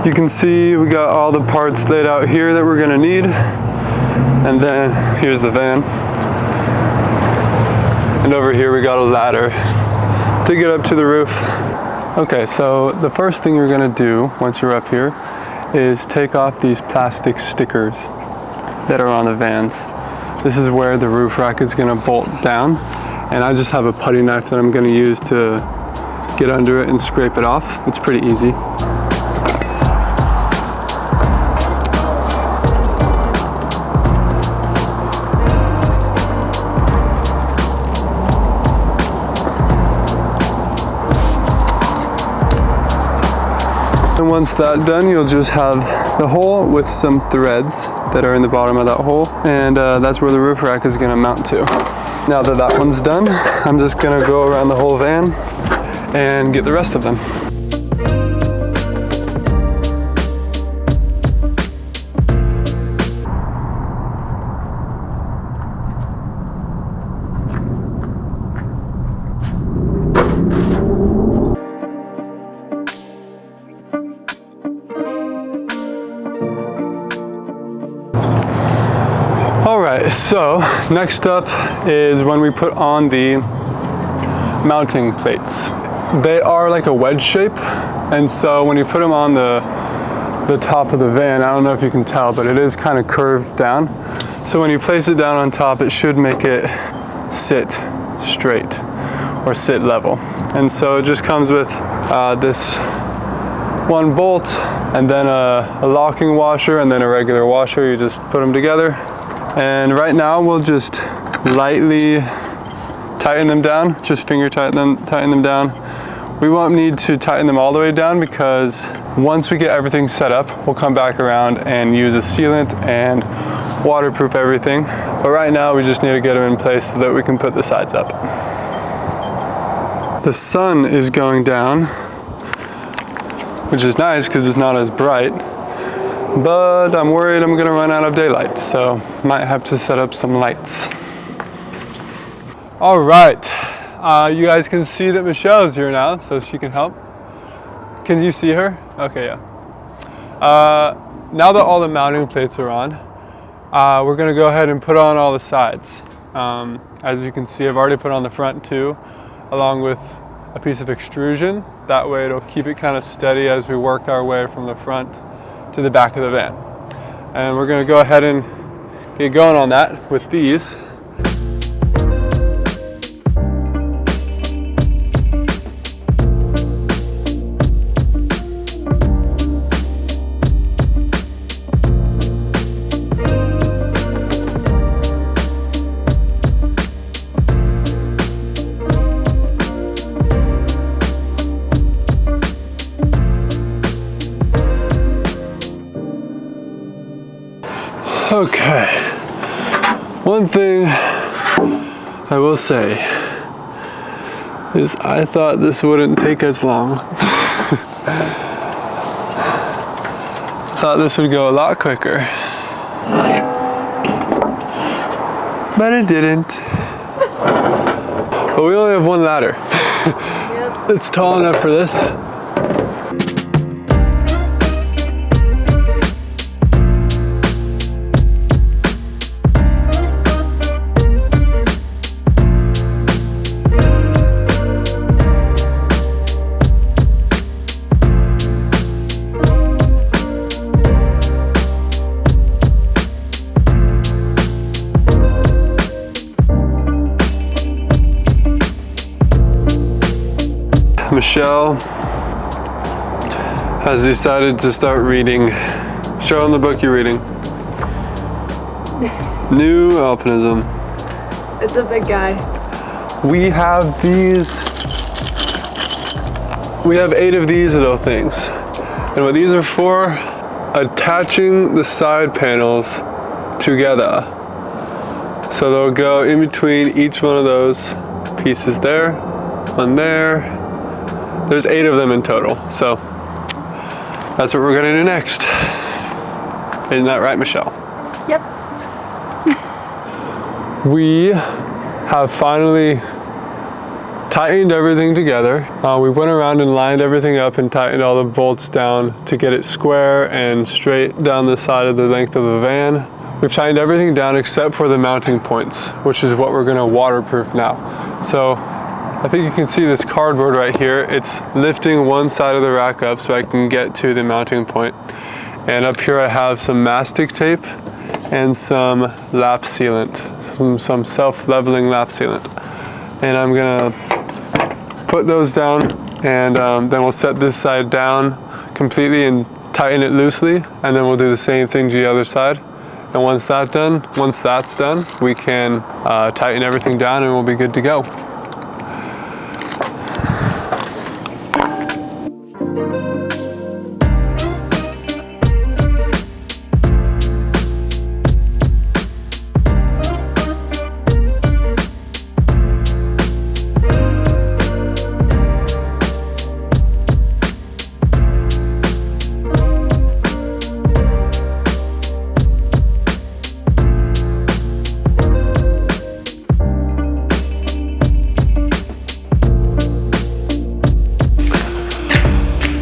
You can see we got all the parts laid out here that we're gonna need. And then here's the van. And over here we got a ladder to get up to the roof. Okay, so the first thing you're gonna do once you're up here is take off these plastic stickers that are on the vans. This is where the roof rack is gonna bolt down. And I just have a putty knife that I'm gonna use to get under it and scrape it off. It's pretty easy. And once that's done, you'll just have the hole with some threads that are in the bottom of that hole, and that's where the roof rack is gonna mount to. Now that that one's done, I'm just gonna go around the whole van and get the rest of them. Alright, so next up is when we put on the mounting plates. They are like a wedge shape, and so when you put them on the top of the van, I don't know if you can tell, but it is kind of curved down. So when you place it down on top, it should make it sit straight or sit level. And so it just comes with this one bolt and then a locking washer and then a regular washer. You just put them together. And right now we'll just lightly tighten them down, just finger tighten them down. We won't need to tighten them all the way down because once we get everything set up, we'll come back around and use a sealant and waterproof everything. But right now we just need to get them in place so that we can put the sides up. The sun is going down, which is nice because it's not as bright. But I'm worried I'm gonna run out of daylight, so might have to set up some lights. All right, you guys can see that Michelle's here now, so she can help. Can you see her? Okay, yeah. Now that all the mounting plates are on, we're gonna go ahead and put on all the sides. As you can see, I've already put on the front too, along with a piece of extrusion. That way it'll keep it kind of steady as we work our way from the front to the back of the van. And we're gonna go ahead and get going on that with these. Okay, one thing I will say is I thought this wouldn't take as long. Thought this would go a lot quicker, but it didn't. But we only have one ladder. Yep. It's tall enough for this. Michelle has decided to start reading. Show them the book you're reading. New Alpinism. It's a big guy. We have these. We have 8 of these little things. And what these are for, attaching the side panels together. So they'll go in between each one of those pieces there, one there. There's 8 of them in total, so that's what we're gonna do next. Isn't that right, Michelle? Yep. We have finally tightened everything together. We went around and lined everything up and tightened all the bolts down to get it square and straight down the side of the length of the van. We've tightened everything down except for the mounting points, which is what we're gonna waterproof now. So I think you can see this cardboard right here. It's lifting one side of the rack up so I can get to the mounting point. And up here I have some mastic tape and some lap sealant, some self-leveling lap sealant. And I'm gonna put those down, and then we'll set this side down completely and tighten it loosely, and then we'll do the same thing to the other side. And once that's done, we can tighten everything down and we'll be good to go.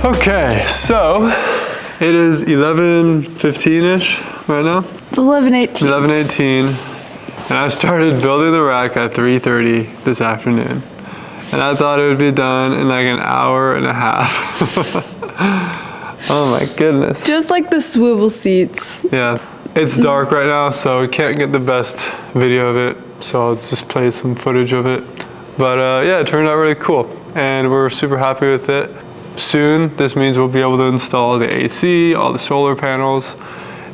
Okay, so it is 11:15-ish right now. It's 11:18. 11:18, and I started building the rack at 3:30 this afternoon. And I thought it would be done in like an hour and a half. Oh my goodness. Just like the swivel seats. Yeah, it's dark right now, so we can't get the best video of it. So I'll just play some footage of it. But yeah, it turned out really cool, and we're super happy with it. Soon, this means we'll be able to install the AC, all the solar panels,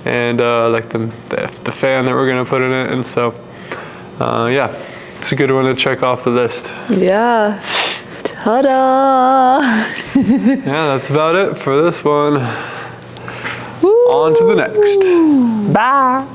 and like the fan that we're gonna put in it. And so, yeah, it's a good one to check off the list. Yeah. Ta-da! Yeah, that's about it for this one. Woo. On to the next. Bye.